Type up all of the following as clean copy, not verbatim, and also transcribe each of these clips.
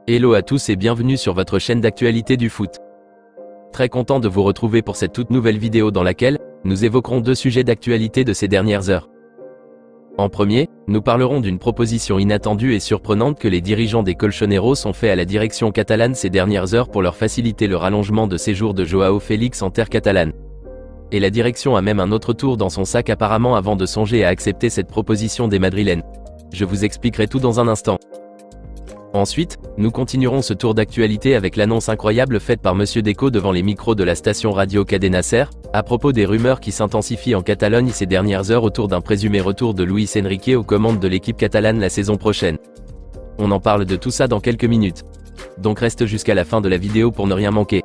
Hello à tous et bienvenue sur votre chaîne d'actualité du foot. Très content de vous retrouver pour cette toute nouvelle vidéo dans laquelle nous évoquerons deux sujets d'actualité de ces dernières heures. En premier, nous parlerons d'une proposition inattendue et surprenante que les dirigeants des Colchoneros ont fait à la direction catalane ces dernières heures pour leur faciliter le rallongement de séjour de Joao Félix en terre catalane. Et la direction a même un autre tour dans son sac apparemment avant de songer à accepter cette proposition des Madrilènes. Je vous expliquerai tout dans un instant. Ensuite, nous continuerons ce tour d'actualité avec l'annonce incroyable faite par Monsieur Deco devant les micros de la station radio Cadena Ser, à propos des rumeurs qui s'intensifient en Catalogne ces dernières heures autour d'un présumé retour de Luis Enrique aux commandes de l'équipe catalane la saison prochaine. On en parle de tout ça dans quelques minutes. Donc reste jusqu'à la fin de la vidéo pour ne rien manquer.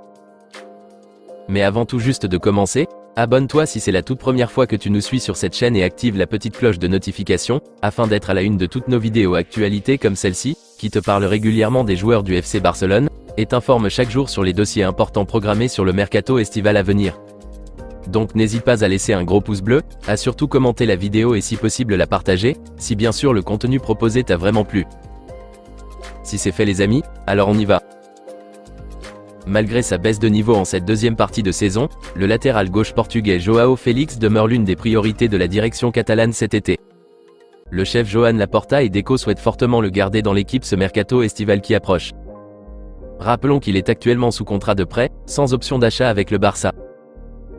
Mais avant tout juste de commencer, abonne-toi si c'est la toute première fois que tu nous suis sur cette chaîne et active la petite cloche de notification, afin d'être à la une de toutes nos vidéos actualités comme celle-ci, qui te parle régulièrement des joueurs du FC Barcelone, et t'informe chaque jour sur les dossiers importants programmés sur le mercato estival à venir. Donc n'hésite pas à laisser un gros pouce bleu, à surtout commenter la vidéo et si possible la partager, si bien sûr le contenu proposé t'a vraiment plu. Si c'est fait les amis, alors on y va. Malgré sa baisse de niveau en cette deuxième partie de saison, le latéral gauche portugais Joao Félix demeure l'une des priorités de la direction catalane cet été. Le chef Joan Laporta et Deco souhaitent fortement le garder dans l'équipe ce mercato estival qui approche. Rappelons qu'il est actuellement sous contrat de prêt, sans option d'achat avec le Barça.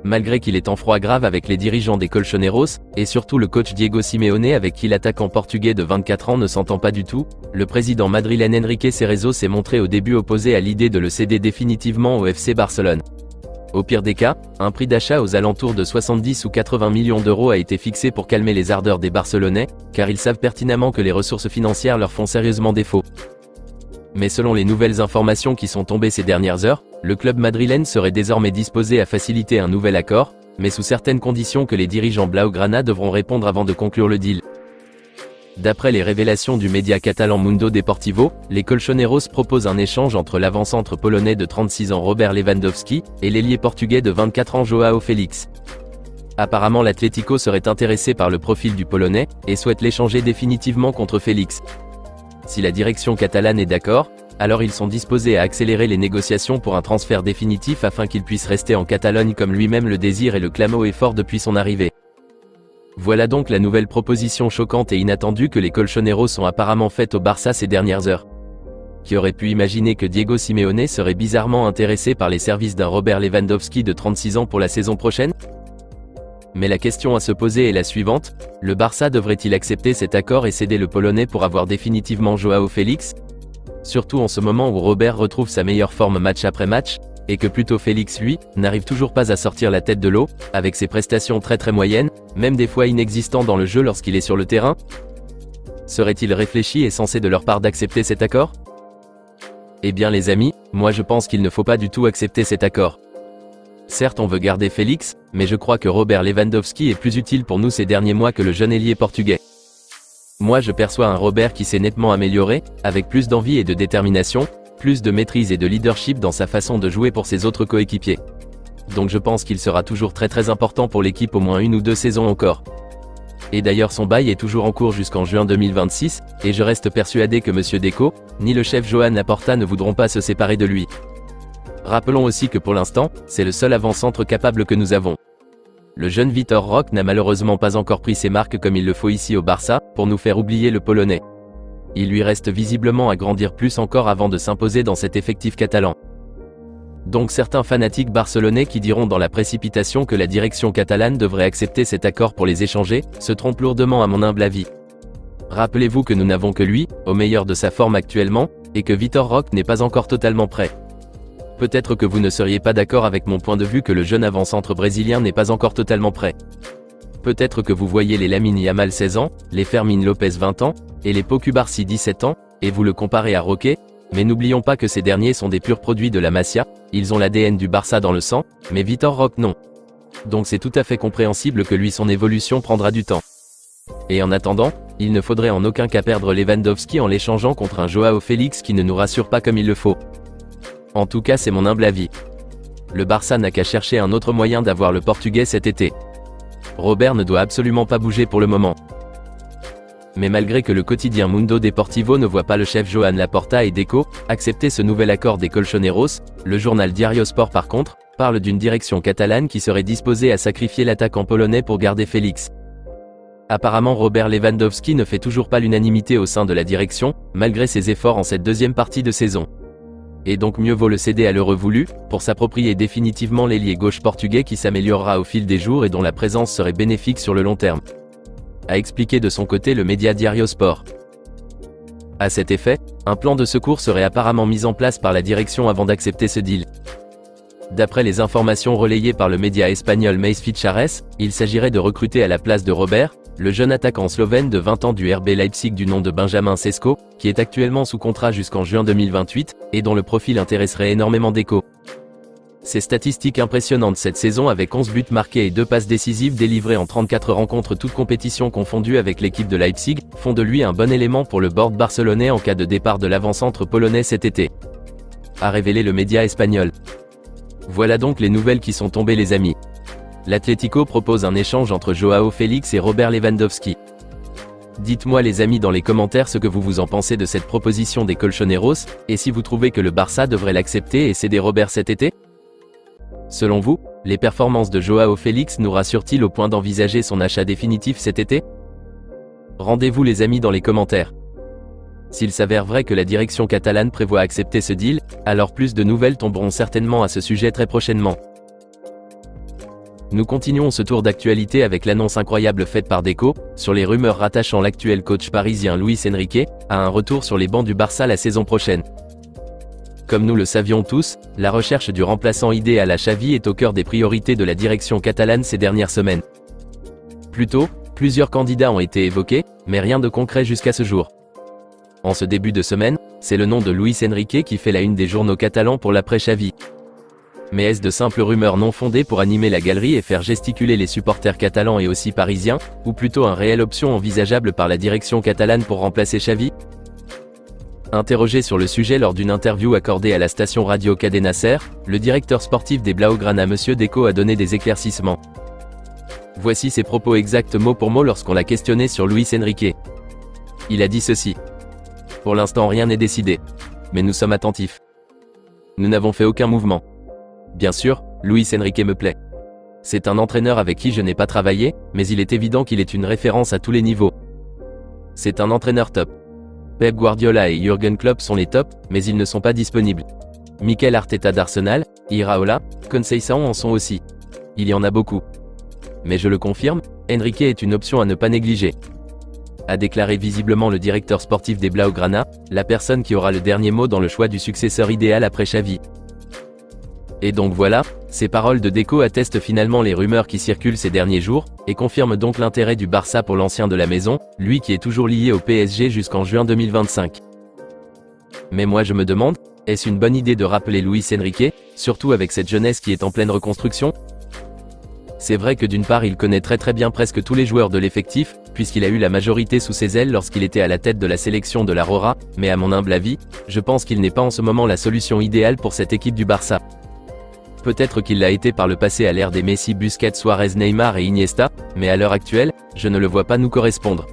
Malgré qu'il est en froid grave avec les dirigeants des Colchoneros, et surtout le coach Diego Simeone avec qui l'attaquant portugais de 24 ans ne s'entend pas du tout, le président madrilène Enrique Cerezo s'est montré au début opposé à l'idée de le céder définitivement au FC Barcelone. Au pire des cas, un prix d'achat aux alentours de 70 ou 80 millions d'euros a été fixé pour calmer les ardeurs des Barcelonais, car ils savent pertinemment que les ressources financières leur font sérieusement défaut. Mais selon les nouvelles informations qui sont tombées ces dernières heures, le club madrilène serait désormais disposé à faciliter un nouvel accord, mais sous certaines conditions que les dirigeants blaugrana devront répondre avant de conclure le deal. D'après les révélations du média catalan Mundo Deportivo, les Colchoneros proposent un échange entre l'avant-centre polonais de 36 ans Robert Lewandowski et l'ailier portugais de 24 ans Joao Félix. Apparemment l'Atlético serait intéressé par le profil du Polonais, et souhaite l'échanger définitivement contre Félix. Si la direction catalane est d'accord, alors ils sont disposés à accélérer les négociations pour un transfert définitif afin qu'il puisse rester en Catalogne comme lui-même le désire et le clame haut et fort depuis son arrivée. Voilà donc la nouvelle proposition choquante et inattendue que les Colchoneros ont apparemment faite au Barça ces dernières heures. Qui aurait pu imaginer que Diego Simeone serait bizarrement intéressé par les services d'un Robert Lewandowski de 36 ans pour la saison prochaine? Mais la question à se poser est la suivante, le Barça devrait-il accepter cet accord et céder le Polonais pour avoir définitivement Joao Félix? Surtout en ce moment où Robert retrouve sa meilleure forme match après match, et que plutôt Félix lui, n'arrive toujours pas à sortir la tête de l'eau, avec ses prestations très moyennes, même des fois inexistantes dans le jeu lorsqu'il est sur le terrain? Serait-il réfléchi et sensé de leur part d'accepter cet accord? Eh bien les amis, moi je pense qu'il ne faut pas du tout accepter cet accord. Certes on veut garder Félix, mais je crois que Robert Lewandowski est plus utile pour nous ces derniers mois que le jeune ailier portugais. Moi je perçois un Robert qui s'est nettement amélioré, avec plus d'envie et de détermination, plus de maîtrise et de leadership dans sa façon de jouer pour ses autres coéquipiers. Donc je pense qu'il sera toujours très important pour l'équipe au moins une ou deux saisons encore. Et d'ailleurs son bail est toujours en cours jusqu'en juin 2026, et je reste persuadé que Monsieur Deco, ni le chef Joan Laporta ne voudront pas se séparer de lui. Rappelons aussi que pour l'instant, c'est le seul avant-centre capable que nous avons. Le jeune Vitor Roque n'a malheureusement pas encore pris ses marques comme il le faut ici au Barça, pour nous faire oublier le Polonais. Il lui reste visiblement à grandir plus encore avant de s'imposer dans cet effectif catalan. Donc certains fanatiques barcelonais qui diront dans la précipitation que la direction catalane devrait accepter cet accord pour les échanger, se trompent lourdement à mon humble avis. Rappelez-vous que nous n'avons que lui, au meilleur de sa forme actuellement, et que Vitor Roque n'est pas encore totalement prêt. Peut-être que vous ne seriez pas d'accord avec mon point de vue que le jeune avant-centre brésilien n'est pas encore totalement prêt. Peut-être que vous voyez les Lamine Yamal 16 ans, les Fermín López 20 ans, et les Pau Cubarsí 17 ans, et vous le comparez à Roque, mais n'oublions pas que ces derniers sont des purs produits de la Masia, ils ont l'ADN du Barça dans le sang, mais Vitor Roque non. Donc c'est tout à fait compréhensible que lui son évolution prendra du temps. Et en attendant, il ne faudrait en aucun cas perdre Lewandowski en l'échangeant contre un Joao Félix qui ne nous rassure pas comme il le faut. En tout cas c'est mon humble avis. Le Barça n'a qu'à chercher un autre moyen d'avoir le Portugais cet été. Robert ne doit absolument pas bouger pour le moment. mais malgré que le quotidien Mundo Deportivo ne voit pas le chef Joan Laporta et Deco accepter ce nouvel accord des Colchoneros, le journal Diario Sport par contre, parle d'une direction catalane qui serait disposée à sacrifier l'attaquant polonais pour garder Félix. Apparemment Robert Lewandowski ne fait toujours pas l'unanimité au sein de la direction, malgré ses efforts en cette deuxième partie de saison. Et donc mieux vaut le céder à l'heure voulu, pour s'approprier définitivement l'ailier gauche portugais qui s'améliorera au fil des jours et dont la présence serait bénéfique sur le long terme. A expliqué de son côté le média Diario Sport. À cet effet, un plan de secours serait apparemment mis en place par la direction avant d'accepter ce deal. D'après les informations relayées par le média espagnol Mais Fichares, il s'agirait de recruter à la place de Robert, le jeune attaquant slovène de 20 ans du RB Leipzig du nom de Benjamin Sesko, qui est actuellement sous contrat jusqu'en juin 2028, et dont le profil intéresserait énormément Deco. Ses statistiques impressionnantes cette saison avec 11 buts marqués et 2 passes décisives délivrées en 34 rencontres toutes compétitions confondues avec l'équipe de Leipzig, font de lui un bon élément pour le board barcelonais en cas de départ de l'avant-centre polonais cet été. A révélé le média espagnol. Voilà donc les nouvelles qui sont tombées les amis. L'Atlético propose un échange entre Joao Félix et Robert Lewandowski. Dites-moi les amis dans les commentaires ce que vous en pensez de cette proposition des Colchoneros, et si vous trouvez que le Barça devrait l'accepter et céder Robert cet été. Selon vous, les performances de Joao Félix nous rassurent-ils au point d'envisager son achat définitif cet été? Rendez-vous les amis dans les commentaires. S'il s'avère vrai que la direction catalane prévoit accepter ce deal, alors plus de nouvelles tomberont certainement à ce sujet très prochainement. Nous continuons ce tour d'actualité avec l'annonce incroyable faite par Deco, sur les rumeurs rattachant l'actuel coach parisien Luis Enrique, à un retour sur les bancs du Barça la saison prochaine. Comme nous le savions tous, la recherche du remplaçant idéal à Xavi est au cœur des priorités de la direction catalane ces dernières semaines. Plus tôt, plusieurs candidats ont été évoqués, mais rien de concret jusqu'à ce jour. En ce début de semaine, c'est le nom de Luis Enrique qui fait la une des journaux catalans pour l'après Xavi. Mais est-ce de simples rumeurs non fondées pour animer la galerie et faire gesticuler les supporters catalans et aussi parisiens, ou plutôt une réelle option envisageable par la direction catalane pour remplacer Xavi? Interrogé sur le sujet lors d'une interview accordée à la station radio Cadena Ser, le directeur sportif des Blaugrana Monsieur Deco a donné des éclaircissements. Voici ses propos exacts mot pour mot lorsqu'on l'a questionné sur Luis Enrique. Il a dit ceci. Pour l'instant rien n'est décidé. Mais nous sommes attentifs. Nous n'avons fait aucun mouvement. Bien sûr, Luis Enrique me plaît. C'est un entraîneur avec qui je n'ai pas travaillé, mais il est évident qu'il est une référence à tous les niveaux. C'est un entraîneur top. Pep Guardiola et Jürgen Klopp sont les tops, mais ils ne sont pas disponibles. Mikel Arteta d'Arsenal, Iraola, Conceição en sont aussi. Il y en a beaucoup. Mais je le confirme, Enrique est une option à ne pas négliger. A déclaré visiblement le directeur sportif des Blaugrana, la personne qui aura le dernier mot dans le choix du successeur idéal après Xavi. Et donc voilà, ces paroles de Deco attestent finalement les rumeurs qui circulent ces derniers jours, et confirment donc l'intérêt du Barça pour l'ancien de la maison, lui qui est toujours lié au PSG jusqu'en juin 2025. Mais moi je me demande, est-ce une bonne idée de rappeler Luis Enrique, surtout avec cette jeunesse qui est en pleine reconstruction? C'est vrai que d'une part il connaît très bien presque tous les joueurs de l'effectif, puisqu'il a eu la majorité sous ses ailes lorsqu'il était à la tête de la sélection de la Rora, mais à mon humble avis, je pense qu'il n'est pas en ce moment la solution idéale pour cette équipe du Barça. Peut-être qu'il l'a été par le passé à l'ère des Messi, Busquets, Suarez, Neymar et Iniesta, mais à l'heure actuelle, je ne le vois pas nous correspondre.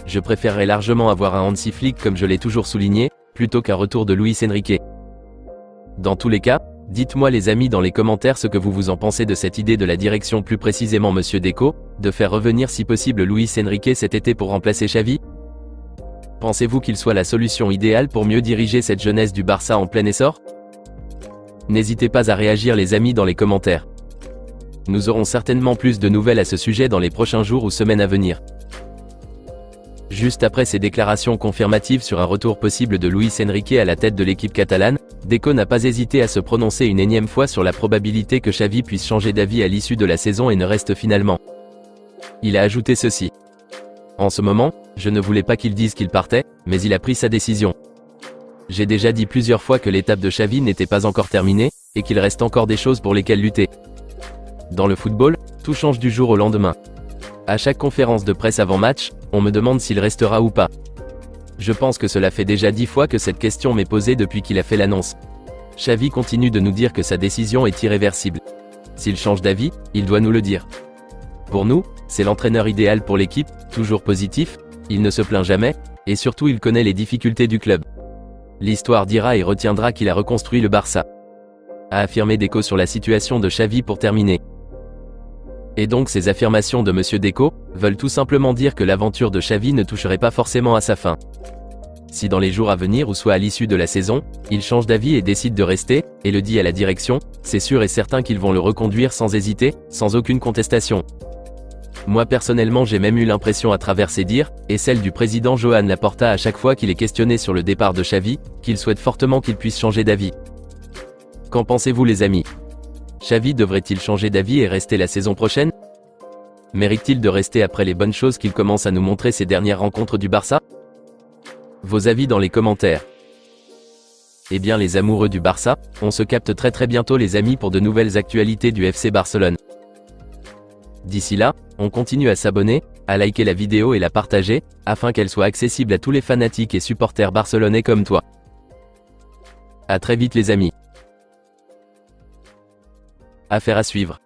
Je préférerais largement avoir un Hansi Flick comme je l'ai toujours souligné, plutôt qu'un retour de Luis Enrique. Dans tous les cas, dites-moi les amis dans les commentaires ce que vous en pensez de cette idée de la direction plus précisément Monsieur Deco, de faire revenir si possible Luis Enrique cet été pour remplacer Xavi. Pensez-vous qu'il soit la solution idéale pour mieux diriger cette jeunesse du Barça en plein essor? N'hésitez pas à réagir les amis dans les commentaires. Nous aurons certainement plus de nouvelles à ce sujet dans les prochains jours ou semaines à venir. Juste après ces déclarations confirmatives sur un retour possible de Luis Enrique à la tête de l'équipe catalane, Deco n'a pas hésité à se prononcer une énième fois sur la probabilité que Xavi puisse changer d'avis à l'issue de la saison et ne reste finalement. Il a ajouté ceci. En ce moment, je ne voulais pas qu'il dise qu'il partait, mais il a pris sa décision. J'ai déjà dit plusieurs fois que l'étape de Xavi n'était pas encore terminée, et qu'il reste encore des choses pour lesquelles lutter. Dans le football, tout change du jour au lendemain. À chaque conférence de presse avant match, on me demande s'il restera ou pas. Je pense que cela fait déjà 10 fois que cette question m'est posée depuis qu'il a fait l'annonce. Xavi continue de nous dire que sa décision est irréversible. S'il change d'avis, il doit nous le dire. Pour nous, c'est l'entraîneur idéal pour l'équipe, toujours positif, Il ne se plaint jamais, et surtout il connaît les difficultés du club. L'histoire dira et retiendra qu'il a reconstruit le Barça. A affirmé Deco sur la situation de Xavi pour terminer. Et donc ces affirmations de Monsieur Deco veulent tout simplement dire que l'aventure de Xavi ne toucherait pas forcément à sa fin. Si dans les jours à venir ou soit à l'issue de la saison, il change d'avis et décide de rester, et le dit à la direction, c'est sûr et certain qu'ils vont le reconduire sans hésiter, sans aucune contestation. Moi personnellement j'ai même eu l'impression à travers ses dires, et celle du président Joan Laporta à chaque fois qu'il est questionné sur le départ de Xavi, qu'il souhaite fortement qu'il puisse changer d'avis. Qu'en pensez-vous les amis? Xavi devrait-il changer d'avis et rester la saison prochaine? Mérite-t-il de rester après les bonnes choses qu'il commence à nous montrer ces dernières rencontres du Barça? Vos avis dans les commentaires. Eh bien les amoureux du Barça, on se capte très bientôt les amis pour de nouvelles actualités du FC Barcelone. D'ici là, on continue à s'abonner, à liker la vidéo et la partager, afin qu'elle soit accessible à tous les fanatiques et supporters barcelonais comme toi. À très vite les amis. Affaire à suivre.